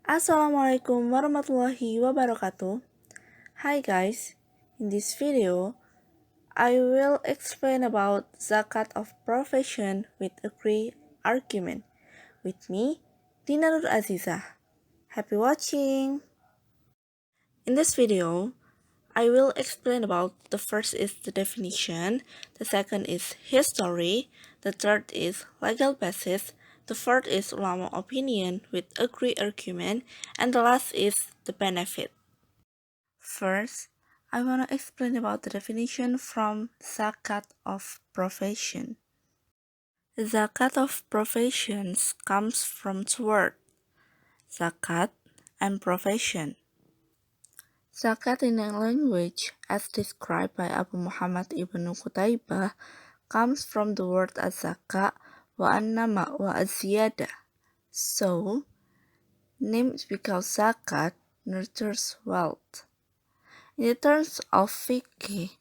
Assalamualaikum warahmatullahi wabarakatuh. Hi guys, in this video, I will explain about Zakat of Profession with a clear argument. With me, Dina Nur Azizah. Happy watching! In this video, I will explain about the first is the definition, the second is history, the third is legal basis, the fourth is ulama opinion with agree argument, and the last is the benefit. First, I want to explain about the definition from Zakat of Profession. Zakat of Professions comes from two words, zakat and profession. Zakat in a language, as described by Abu Muhammad ibn Qutaybah, comes from the word az-zaka wa an-nama wa az-ziyada. So, named because zakat nurtures wealth. In terms of fiqh,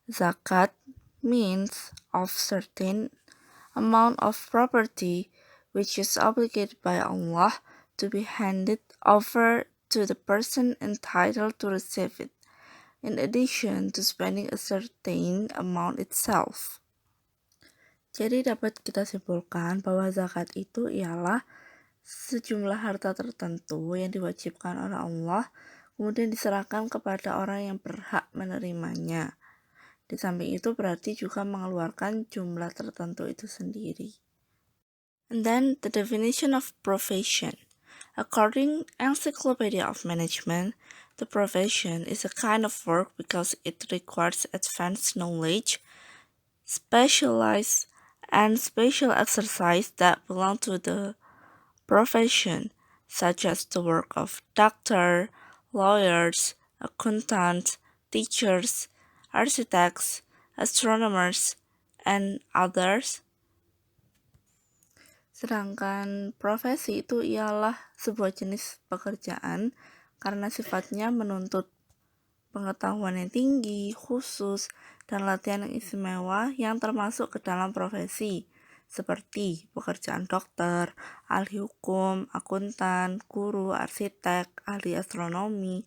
zakat means of certain amount of property which is obligated by Allah to be handed over to the person entitled to receive it, in addition to spending a certain amount itself. Jadi dapat kita simpulkan bahwa zakat itu ialah sejumlah harta tertentu yang diwajibkan oleh Allah, kemudian diserahkan kepada orang yang berhak menerimanya. Di samping itu berarti juga mengeluarkan jumlah tertentu itu sendiri. And then the definition of profession. According Encyclopedia of Management, the profession is a kind of work because it requires advanced knowledge, specialized and special exercise that belong to the profession, such as the work of doctor, lawyers, accountants, teachers, architects, astronomers, and others. Sedangkan profesi itu ialah sebuah jenis pekerjaan karena sifatnya menuntut pengetahuan yang tinggi, khusus, dan latihan yang istimewa yang termasuk ke dalam profesi, seperti pekerjaan dokter, ahli hukum, akuntan, guru, arsitek, ahli astronomi,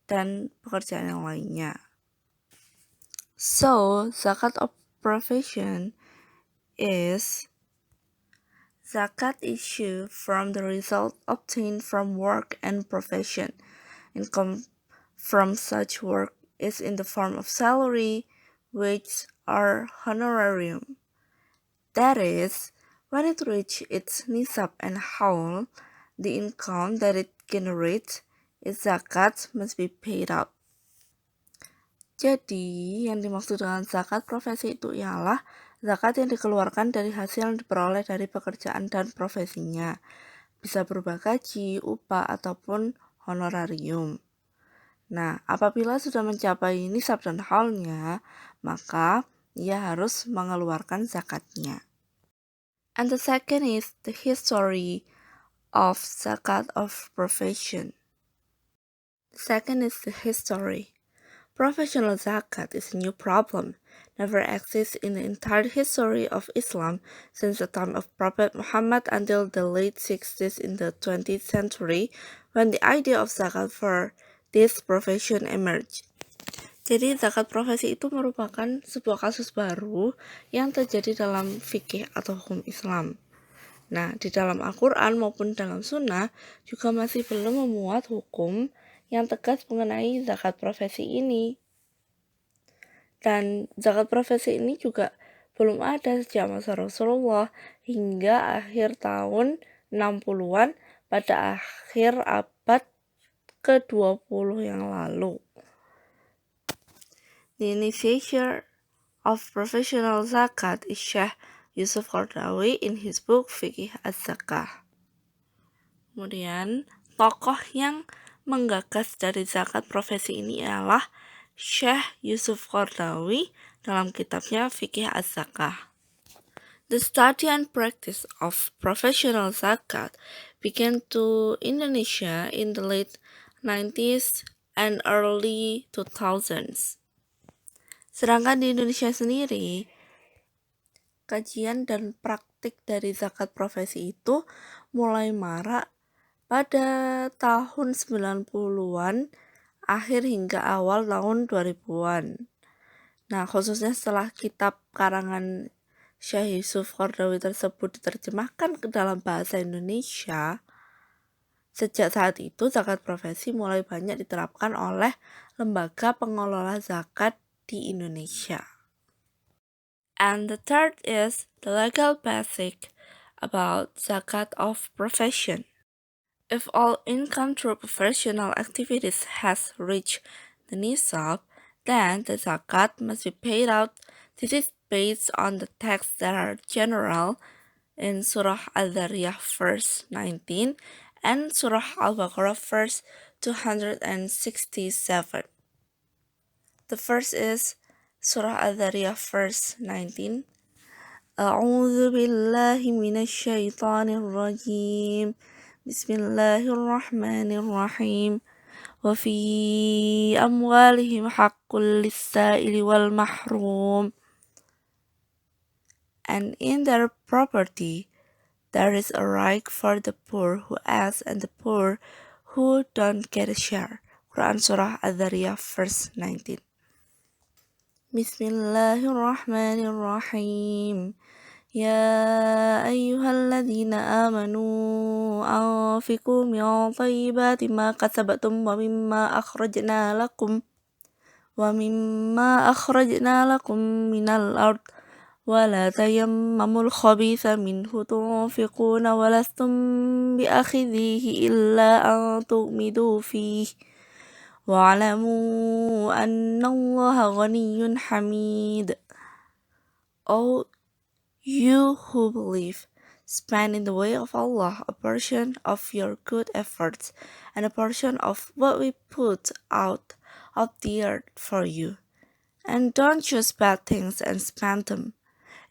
dan pekerjaan yang lainnya. So, zakat of profession is zakat issue from the result obtained from work and profession. Income from such work is in the form of salary, wage, or honorarium. That is, when it reaches its nisab and haul, the income that it generates, its zakat must be paid out. Jadi, yang dimaksud dengan zakat profesi itu ialah zakat yang dikeluarkan dari hasil yang diperoleh dari pekerjaan dan profesinya. Bisa berupa gaji, upah, ataupun honorarium. Nah, apabila sudah mencapai nisab dan haulnya, maka ia harus mengeluarkan zakatnya. And the second is the history of zakat of profession. The second is the history. Professional zakat is a new problem, never exists in the entire history of Islam since the time of Prophet Muhammad until the late 60s in the 20th century, when the idea of zakat for this profession emerged. Jadi zakat profesi itu merupakan sebuah kasus baru yang terjadi dalam fikih atau hukum Islam. Nah, di dalam Al-Quran maupun dalam Sunnah juga masih belum memuat hukum yang tegas mengenai zakat profesi ini. Dan zakat profesi ini juga belum ada sejak masa Rasulullah hingga akhir tahun 60-an pada akhir abad ke-20 yang lalu. The initiator of professional zakat is Syekh Yusuf Qaradawi in his book Fiqh Az-Zakah. Kemudian, tokoh yang menggagas dari zakat profesi ini ialah Syekh Yusuf Qaradawi dalam kitabnya Fiqh Az-Zakah. The study and practice of professional zakat began to Indonesia in the late 90s and early 2000s. Sedangkan di Indonesia sendiri, kajian dan praktik dari zakat profesi itu mulai marak pada tahun 90-an, akhir hingga awal tahun 2000-an. Nah, khususnya setelah kitab karangan Syekh Yusuf Qaradawi tersebut diterjemahkan ke dalam bahasa Indonesia, sejak saat itu zakat profesi mulai banyak diterapkan oleh lembaga pengelola zakat di Indonesia. And the third is the legal basic about zakat of profession. If all income through professional activities has reached the nisab, then the zakat must be paid out. This is based on the texts that are general in Surah Al-Dhariyah verse 19 and Surah Al-Baqarah verse 267. The first is Surah Al-Dhariyah verse 19. أعوذ بالله من الشيطان الرجيم بسم الله الرحمن الرحيم وفي أموالهم حق للسائل والمحروم. And in their property there is a right for the poor who ask and the poor who don't get a share. Quran Surah Al-Dhariyah verse 19. Bismillahirrahmanirrahim. يا أيها الذين آمنوا أنفقوا من طيبات ما كسبتم ومما أخرجنا لكم من الأرض ولا تيمموا الخبيث منه تنفقون ولستم بأخذيه إلا أن تغمضوا فيه واعلموا أن الله غني حميد. O you who believe, spend in the way of Allah a portion of your good efforts and a portion of what we put out of the earth for you. And don't choose bad things and spend them,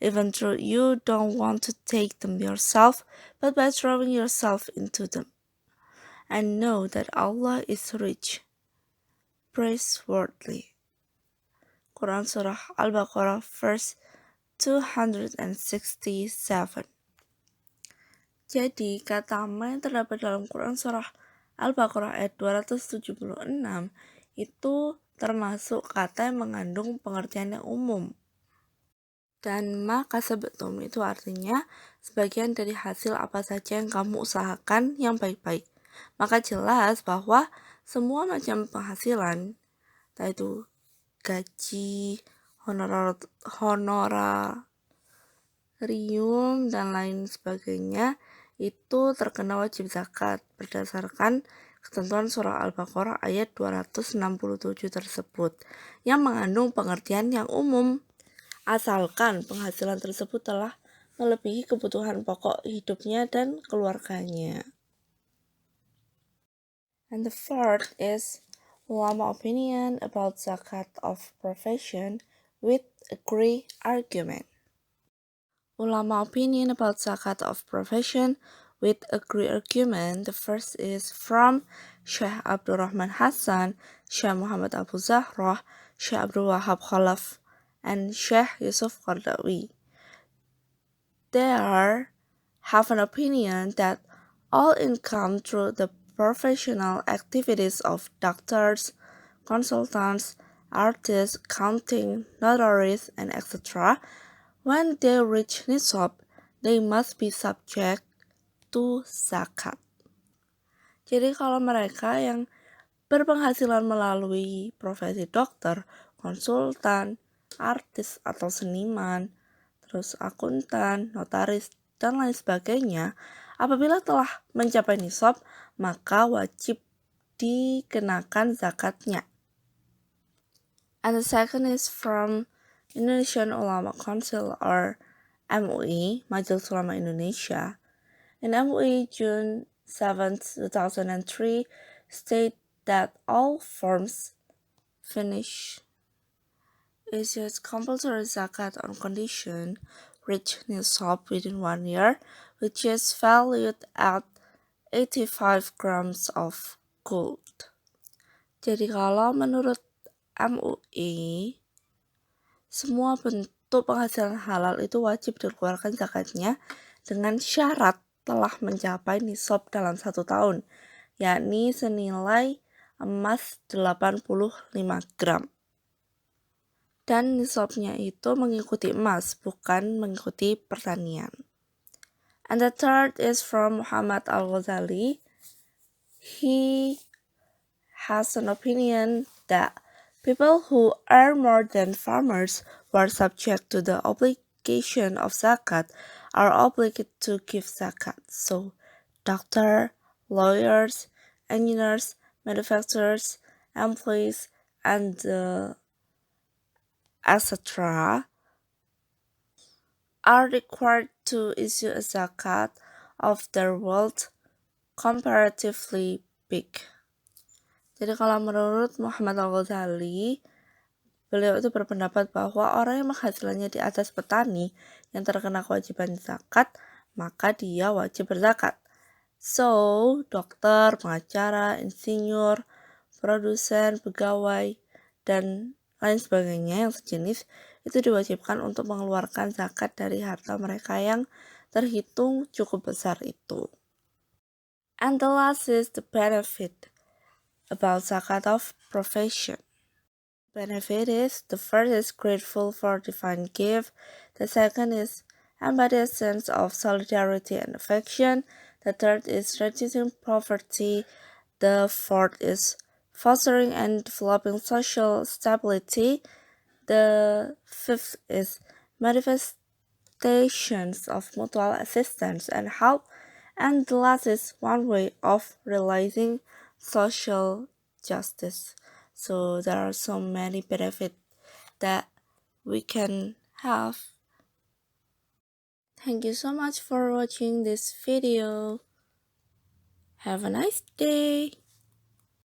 even though you don't want to take them yourself, but by throwing yourself into them. And know that Allah is rich, praiseworthy. Quran Surah Al-Baqarah verse 267. Jadi, kata ma yang terdapat dalam Quran Surah Al-Baqarah ayat 276 itu termasuk kata yang mengandung pengertian yang umum. Dan ma kasabatum itu artinya sebagian dari hasil apa saja yang kamu usahakan yang baik-baik. Maka jelas bahwa semua macam penghasilan, entah itu gaji, honorarium, dan lain sebagainya, itu terkena wajib zakat berdasarkan ketentuan surah Al-Baqarah ayat 267 tersebut yang mengandung pengertian yang umum, asalkan penghasilan tersebut telah melebihi kebutuhan pokok hidupnya dan keluarganya. And the fourth is ulama opinion about zakat of profession with agree argument. Ulama opinion about zakat of profession with agree argument. The first is from Syekh Abdurrahman Hasan, Syekh Muhammad Abu Zahrah, Syekh Abdul Wahab Khalaf, and Syekh Yusuf Qaradawi. They have an opinion that all income through the professional activities of doctors, consultants, artists, accounting, notaries, and etc., when they reach nisab, they must be subject to zakat. Jadi kalau mereka yang berpenghasilan melalui profesi dokter, konsultan, artis atau seniman, terus akuntan, notaris, dan lain sebagainya, apabila telah mencapai nisab, maka wajib dikenakan zakatnya. And the second is from Indonesian Ulama Council or MUI, Majelis Ulama Indonesia. In MUI June 7, 2003, state that all firms finish issues compulsory zakat on condition reach nisab within 1 year, which is valued at 85 grams of gold. Jadi kalau menurut MUI, semua bentuk penghasilan halal itu wajib dikeluarkan zakatnya dengan syarat telah mencapai nisab dalam 1 tahun, yakni senilai emas 85 gram. Dan nisabnya itu mengikuti emas, bukan mengikuti pertanian. And the third is from Muhammad Al-Ghazali. He has an opinion that people who earn more than farmers who are subject to the obligation of zakat are obligated to give zakat. So, doctor, lawyers, engineers, manufacturers, employees, and etc. are required to issue a zakat of their wealth comparatively big. Jadi kalau menurut Muhammad Al-Ghazali, beliau itu berpendapat bahwa orang yang penghasilannya di atas petani yang terkena kewajiban zakat, maka dia wajib berzakat. So, dokter, pengacara, insinyur, produsen, pegawai, dan lain sebagainya yang sejenis itu diwajibkan untuk mengeluarkan zakat dari harta mereka yang terhitung cukup besar itu. And the last is the benefit about Zakat of Profession. Benefit is, the first is grateful for divine gift, the second is embody a sense of solidarity and affection, the third is reducing poverty, the fourth is fostering and developing social stability, the fifth is manifestations of mutual assistance and help, and the last is one way of realizing social justice. So there are so many benefits that we can have. Thank you so much for watching this video. Have a nice day.